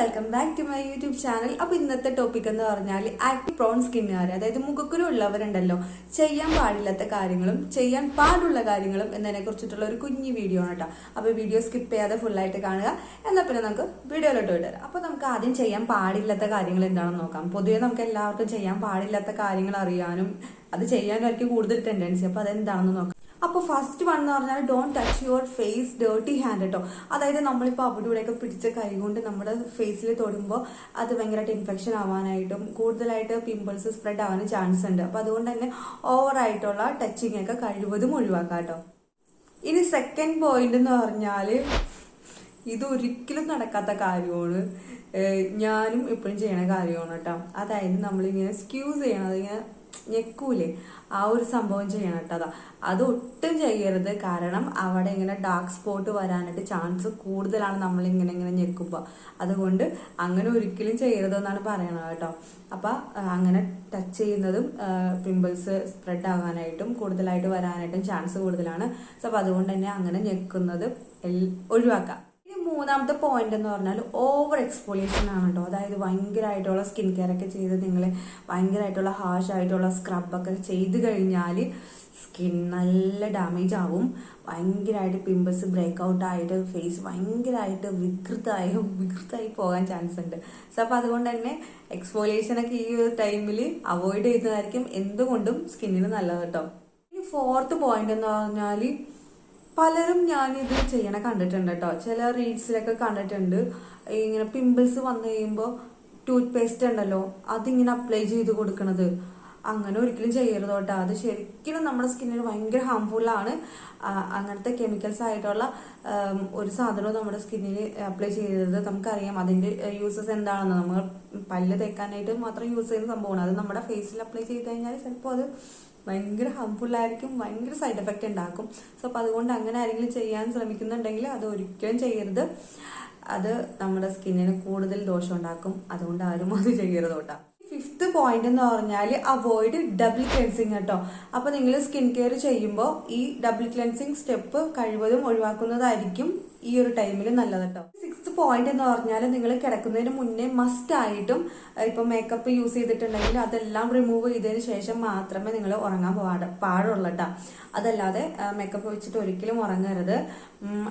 Welcome back to my YouTube channel. അപ്പോൾ ഇന്നത്തെ topic എന്ന് പറഞ്ഞാൽ ആക്നെ പ്രോൺ സ്കിന്നുകാർ, അതായത് മുഖക്കുരു ഉള്ളവരുണ്ടല്ലോ, ചെയ്യാൻ പാടില്ലാത്ത കാര്യങ്ങളും ചെയ്യാൻ പാടുള്ള കാര്യങ്ങളും എന്നതിനെ കുറിച്ചിട്ടുള്ള ഒരു കുഞ്ഞു വീഡിയോ ആണ് കേട്ടോ. അപ്പോൾ വീഡിയോ സ്കിപ്പ് ചെയ്യാതെ ഫുള്ളായിട്ട് കാണുക. എന്നാൽ പിന്നെ നമുക്ക് വീഡിയോയിലോട്ട് വിടാം. അപ്പോൾ നമുക്ക് ആദ്യം ചെയ്യാൻ പാടില്ലാത്ത കാര്യങ്ങൾ എന്താണെന്ന് നോക്കാം. പൊതുവെ നമുക്ക് എല്ലാവർക്കും ചെയ്യാൻ പാടില്ലാത്ത കാര്യങ്ങൾ അറിയാനും അത് ചെയ്യാനായിരിക്കും കൂടുതൽ ടെൻഡൻസി. അപ്പോൾ അതെന്താണെന്ന് നോക്കാം. അപ്പോൾ ഫസ്റ്റ് വൺ എന്ന് പറഞ്ഞാൽ don't touch your face dirty hand കേട്ടോ. അതായത് നമ്മളിപ്പോൾ അവിടെ ഇവിടെയൊക്കെ പിടിച്ച കൈ കൊണ്ട് നമ്മുടെ ഫേസിൽ തൊടുമ്പോൾ അത് ഭയങ്കരമായിട്ട് ഇൻഫെക്ഷൻ ആവാനായിട്ടും കൂടുതലായിട്ട് പിമ്പിൾസ് സ്പ്രെഡ് ആവാനും ചാൻസ് ഉണ്ട്. അപ്പോൾ അതുകൊണ്ട് തന്നെ ഓവറായിട്ടുള്ള ടച്ചിങ് ഒക്കെ കഴിവതും ഒഴിവാക്കാം കേട്ടോ. ഇനി സെക്കൻഡ് പോയിന്റ് എന്ന് പറഞ്ഞാൽ ഇത് ഒരിക്കലും നടക്കാത്ത കാര്യമാണ്, ഞാനും എപ്പോഴും ചെയ്യണ കാര്യമാണ് കേട്ടോ. അതായത് നമ്മളിങ്ങനെ സ്ക്യൂസ് ചെയ്യണത്, ഇങ്ങനെ ഞെക്കൂലേ, ആ ഒരു സംഭവം ചെയ്യണം കേട്ടോ. അത് ഒട്ടും ചെയ്യരുത്. കാരണം അവിടെ ഇങ്ങനെ ഡാർക്ക് സ്പോട്ട് വരാനായിട്ട് ചാൻസ് കൂടുതലാണ് നമ്മളിങ്ങനെ ഇങ്ങനെ ഞെക്കുമ്പോൾ. അതുകൊണ്ട് അങ്ങനെ ഒരിക്കലും ചെയ്യരുതെന്നാണ് പറയണത് കേട്ടോ. അപ്പം അങ്ങനെ ടച്ച് ചെയ്യുന്നതും പിമ്പിൾസ് സ്പ്രെഡ് ആകാനായിട്ടും കൂടുതലായിട്ട് വരാനായിട്ടും ചാൻസ് കൂടുതലാണ്. സോ അപ്പം അതുകൊണ്ട് തന്നെ അങ്ങനെ ഞെക്കുന്നത് ഒഴിവാക്കാം. മൂന്നാമത്തെ പോയിന്റ് എന്ന് പറഞ്ഞാൽ ഓവർ എക്സ്പോളിയേഷൻ ആണ് കേട്ടോ. അതായത് ഭയങ്കരമായിട്ടുള്ള സ്കിൻ കെയർ ഒക്കെ ചെയ്ത് നിങ്ങൾ ഭയങ്കരമായിട്ടുള്ള ഹാഷ് ആയിട്ടുള്ള സ്ക്രബൊക്കെ ചെയ്ത് കഴിഞ്ഞാൽ സ്കിൻ നല്ല ഡാമേജ് ആവും. ഭയങ്കരമായിട്ട് പിമ്പിൾസ് ബ്രേക്ക് ഔട്ട് ആയിട്ട് ഫേസ് ഭയങ്കരമായിട്ട് വികൃതമായി പോകാൻ ചാൻസ് ഉണ്ട്. സോ അപ്പം അതുകൊണ്ട് തന്നെ എക്സ്പോളിയേഷനൊക്കെ ഈ ഒരു ടൈമിൽ അവോയ്ഡ് ചെയ്യുന്നതായിരിക്കും എന്തുകൊണ്ടും സ്കിന്നിന് നല്ലത് കേട്ടോ. ഈ ഫോർത്ത് പോയിന്റ് എന്ന് പറഞ്ഞാൽ പലരും ഞാനിത് ചെയ്യണ കണ്ടിട്ടുണ്ട് കേട്ടോ. ചില റീൽസിലൊക്കെ കണ്ടിട്ടുണ്ട്, ഇങ്ങനെ പിമ്പിൾസ് വന്നു കഴിയുമ്പോൾ ടൂത്ത് പേസ്റ്റ് ഉണ്ടല്ലോ അതിങ്ങനെ അപ്ലൈ ചെയ്ത് കൊടുക്കണത്. അങ്ങനെ ഒരിക്കലും ചെയ്യരുത് കേട്ടോ. അത് ശരിക്കും നമ്മുടെ സ്കിന്നിന് ഭയങ്കര ഹാംഫുള്ളാണ്. അങ്ങനത്തെ കെമിക്കൽസ് ആയിട്ടുള്ള ഒരു സാധനവും നമ്മുടെ സ്കിന്നിൽ അപ്ലൈ ചെയ്തത് നമുക്കറിയാം അതിന്റെ യൂസസ് എന്താണെന്ന്. നമ്മൾ പല്ല് തേക്കാനായിട്ട് മാത്രം യൂസ് ചെയ്യുന്ന സംഭവമാണ്. അത് നമ്മുടെ ഫേസിൽ അപ്ലൈ ചെയ്ത് കഴിഞ്ഞാൽ ചിലപ്പോൾ അത് ഭയങ്കര ഹാംഫുള്ളായിരിക്കും, ഭയങ്കര സൈഡ് എഫക്റ്റ് ഉണ്ടാക്കും. സോ അപ്പം അതുകൊണ്ട് അങ്ങനെ ആരെങ്കിലും ചെയ്യാൻ ശ്രമിക്കുന്നുണ്ടെങ്കിൽ അത് ഒരിക്കലും ചെയ്യരുത്. അത് നമ്മുടെ സ്കിന്നിന് കൂടുതൽ ദോഷം ഉണ്ടാക്കും. അതുകൊണ്ട് ആരും അത് ചെയ്യരുത് കേട്ടോ. ഫിഫ്ത്ത് പോയിന്റ് എന്ന് പറഞ്ഞാൽ അവോയ്ഡ് ഡബിൾ ക്ലെൻസിങ് കേട്ടോ. അപ്പൊ നിങ്ങൾ സ്കിൻ കെയർ ചെയ്യുമ്പോൾ ഈ ഡബിൾ ക്ലെൻസിങ് സ്റ്റെപ്പ് കഴിവതും ഒഴിവാക്കുന്നതായിരിക്കും ഈ ഒരു ടൈമിൽ നല്ലത് കേട്ടോ. സിക്സ്ത് പോയിന്റ് എന്ന് പറഞ്ഞാൽ നിങ്ങൾ കിടക്കുന്നതിന് മുന്നേ മസ്റ്റ് ആയിട്ടും ഇപ്പൊ മേക്കപ്പ് യൂസ് ചെയ്തിട്ടുണ്ടെങ്കിൽ അതെല്ലാം റിമൂവ് ചെയ്തതിന് ശേഷം മാത്രമേ നിങ്ങൾ ഉറങ്ങാൻ പാടുള്ളൂ കേട്ടോ. അതല്ലാതെ മേക്കപ്പ് വെച്ചിട്ട് ഒരിക്കലും ഉറങ്ങരുത്.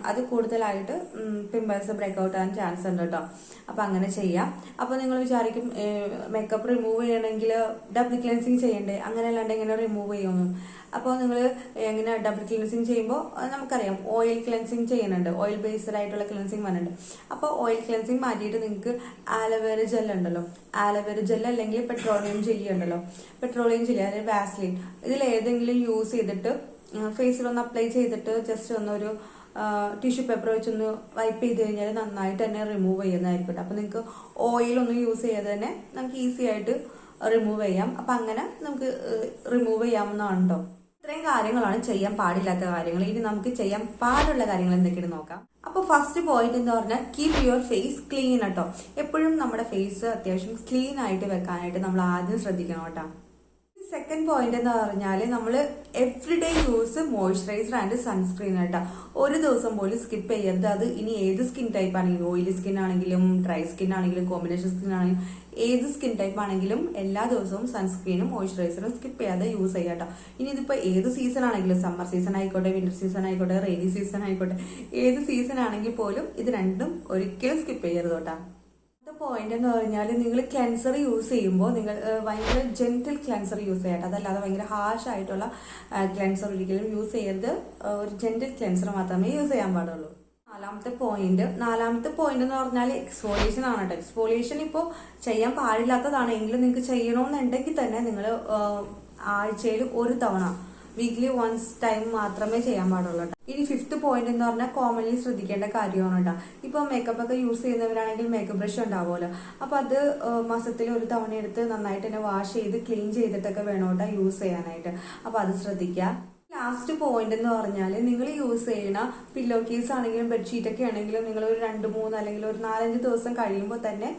അത് കൂടുതലായിട്ട് പിമ്പിൾസ് ബ്രേക്ക് ഔട്ട് ആകാൻ ചാൻസ് ഉണ്ട് കേട്ടോ. അപ്പൊ അങ്ങനെ ചെയ്യാം. അപ്പൊ നിങ്ങൾ വിചാരിക്കും മേക്കപ്പ് റിമൂവ് ചെയ്യണമെങ്കിൽ ഡബിൾ ക്ലെൻസിങ് ചെയ്യണ്ടേ, അങ്ങനെ അല്ലാണ്ട് ഇങ്ങനെ റിമൂവ് ചെയ്യുമെന്നും. അപ്പോൾ നിങ്ങൾ എങ്ങനെ ഡബിൾ ക്ലെൻസിങ് ചെയ്യുമ്പോൾ നമുക്കറിയാം ഓയിൽ ക്ലെൻസിങ് ചെയ്യുന്നുണ്ട്, ഓയിൽ ബേസ്ഡ് ആയിട്ടുള്ള ക്ലെൻസിങ് വരുന്നുണ്ട്. അപ്പോൾ ഓയിൽ ക്ലെൻസിങ് മാറ്റിയിട്ട് നിങ്ങൾക്ക് ആലോവേര ജെൽ ഉണ്ടല്ലോ, ആലോവേര ജെൽ അല്ലെങ്കിൽ പെട്രോളിയം ജെല്ലി ഉണ്ടല്ലോ, പെട്രോളിയം ജെല്ലി അതായത് വാസ്ലിൻ, ഇതിൽ ഏതെങ്കിലും യൂസ് ചെയ്തിട്ട് ഫേസിലൊന്ന് അപ്ലൈ ചെയ്തിട്ട് ജസ്റ്റ് ഒന്നൊരു ടിഷ്യൂ പേപ്പർ വെച്ചൊന്ന് വൈപ്പ് ചെയ്ത് കഴിഞ്ഞാൽ നന്നായിട്ട് തന്നെ റിമൂവ് ചെയ്യുന്നതായിരിക്കും. അപ്പൊ നിങ്ങൾക്ക് ഓയിലൊന്നും യൂസ് ചെയ്യാതെ തന്നെ നമുക്ക് ഈസി ആയിട്ട് റിമൂവ് ചെയ്യാം. അപ്പൊ അങ്ങനെ നമുക്ക് റിമൂവ് ചെയ്യാവുന്നതാണ് കേട്ടോ. ഇത്രയും കാര്യങ്ങളാണ് ചെയ്യാൻ പാടില്ലാത്ത കാര്യങ്ങൾ. ഇനി നമുക്ക് ചെയ്യാൻ പാടുള്ള കാര്യങ്ങൾ എന്തൊക്കെയാണ് നോക്കാം. അപ്പൊ ഫസ്റ്റ് പോയിന്റ് എന്ന് പറഞ്ഞാൽ കീപ് യുവർ ഫേസ് ക്ലീൻ കേട്ടോ. എപ്പോഴും നമ്മുടെ ഫേസ് അത്യാവശ്യം ക്ലീൻ ആയിട്ട് വെക്കാനായിട്ട് നമ്മൾ ആദ്യം ശ്രദ്ധിക്കണം കേട്ടോ. സെക്കൻഡ് പോയിന്റ് എന്ന് പറഞ്ഞാൽ നമ്മൾ everyday use moisturiser and sunscreen കേട്ടോ. ഒരു ദിവസം പോലും സ്കിപ്പ് ചെയ്യരുത്. അത് ഇനി ഏത് സ്കിൻ ടൈപ്പ് ആണെങ്കിലും, ഓയിലി സ്കിൻ ആണെങ്കിലും ഡ്രൈ സ്കിൻ ആണെങ്കിലും കോമ്പിനേഷൻ സ്കിൻ ആണെങ്കിലും ഏത് സ്കിൻ ടൈപ്പ് ആണെങ്കിലും എല്ലാ ദിവസവും സൺസ്ക്രീനും മോയ്സ്ചറൈസറും സ്കിപ്പ് ചെയ്യാതെ യൂസ് ചെയ്യാം കേട്ടോ. ഇനി ഇതിപ്പോ ഏത് സീസൺ ആണെങ്കിലും, സമ്മർ സീസൺ ആയിക്കോട്ടെ, വിന്റർ സീസൺ ആയിക്കോട്ടെ, റെയിനി സീസൺ ആയിക്കോട്ടെ, ഏത് സീസൺ ആണെങ്കിൽ പോലും ഇത് രണ്ടും ഒരിക്കലും സ്കിപ്പ് ചെയ്യരുത് കേട്ടോ. പോയിന്റ് എന്ന് പറഞ്ഞാൽ നിങ്ങൾ ക്ലെൻസർ യൂസ് ചെയ്യുമ്പോൾ നിങ്ങൾ ഭയങ്കര ജെന്റിൽ ക്ലെൻസർ യൂസ് ചെയ്യട്ടെ. അതല്ലാതെ ഭയങ്കര ഹാഷ് ആയിട്ടുള്ള ക്ലെൻസർ ഒരിക്കലും യൂസ് ചെയ്യരുത്. ഒരു ജെന്റിൽ ക്ലെൻസർ മാത്രമേ യൂസ് ചെയ്യാൻ പാടുള്ളൂ. നാലാമത്തെ പോയിന്റ് എന്ന് പറഞ്ഞാൽ എക്സ്ഫോളിയേഷൻ ആണ് കേട്ടോ. എക്സ്ഫോളിയേഷൻ ഇപ്പോൾ ചെയ്യാൻ പാടില്ലാത്തതാണ്. എങ്കിലും നിങ്ങൾക്ക് ചെയ്യണമെന്നുണ്ടെങ്കിൽ തന്നെ നിങ്ങൾ ആഴ്ചയിൽ ഒരു തവണ, വീക്ക്ലി വൺസ് ടൈം മാത്രമേ ചെയ്യാൻ പാടുള്ളൂ കേട്ടോ. ഇനി ഫിഫ്ത്ത് പോയിന്റ് എന്ന് പറഞ്ഞാൽ കോമൺലി ശ്രദ്ധിക്കേണ്ട കാര്യമാണ് കേട്ടോ. ഇപ്പൊ മേക്കപ്പ് ഒക്കെ യൂസ് ചെയ്യുന്നവരാണെങ്കിൽ മേക്കപ്പ് ബ്രഷ് ഉണ്ടാവുമല്ലോ. അപ്പൊ അത് മാസത്തിൽ ഒരു തവണ എടുത്ത് നന്നായിട്ട് തന്നെ വാഷ് ചെയ്ത് ക്ലീൻ ചെയ്തിട്ടൊക്കെ വേണം കേട്ടോ യൂസ് ചെയ്യാനായിട്ട്. അപ്പൊ അത് ശ്രദ്ധിക്കുക. ലാസ്റ്റ് പോയിന്റ് എന്ന് പറഞ്ഞാൽ നിങ്ങൾ യൂസ് ചെയ്യുന്ന പില്ലോ കേസ് ആണെങ്കിലും ബെഡ്ഷീറ്റ് ഒക്കെ ആണെങ്കിലും നിങ്ങൾ ഒരു 2-3 അല്ലെങ്കിൽ ഒരു 4-5 ദിവസം കഴിയുമ്പോൾ തന്നെ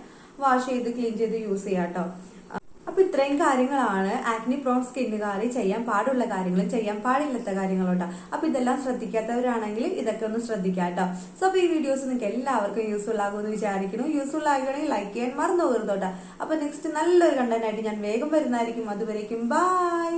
വാഷ് ചെയ്ത് ക്ലീൻ ചെയ്ത് യൂസ് ചെയ്യാം കേട്ടോ. അപ്പൊ അപ്പൊ ഇത്രയും കാര്യങ്ങളാണ് ആക്നി പ്രോൺ സ്കിന്നുകാർ ചെയ്യാൻ പാടുള്ള കാര്യങ്ങളും ചെയ്യാൻ പാടില്ലാത്ത കാര്യങ്ങളും കേട്ടോ. അപ്പൊ ഇതെല്ലാം ശ്രദ്ധിക്കാത്തവരാണെങ്കിൽ ഇതൊക്കെ ഒന്ന് ശ്രദ്ധിക്കാം കേട്ടോ. സോ അപ്പൊ ഈ വീഡിയോസ് നിങ്ങൾക്ക് എല്ലാവർക്കും യൂസ്ഫുൾ ആകുമെന്ന് വിചാരിക്കുന്നു. യൂസ്ഫുൾ ആകുകയാണെങ്കിൽ ലൈക്ക് ചെയ്യാൻ മറന്നു പോകരുത് കേട്ടോ. അപ്പൊ നെക്സ്റ്റ് നല്ലൊരു കണ്ടന്റ് ആയിട്ട് ഞാൻ വേഗം വരുന്നതായിരിക്കും. അതുവരേക്കും ബൈ.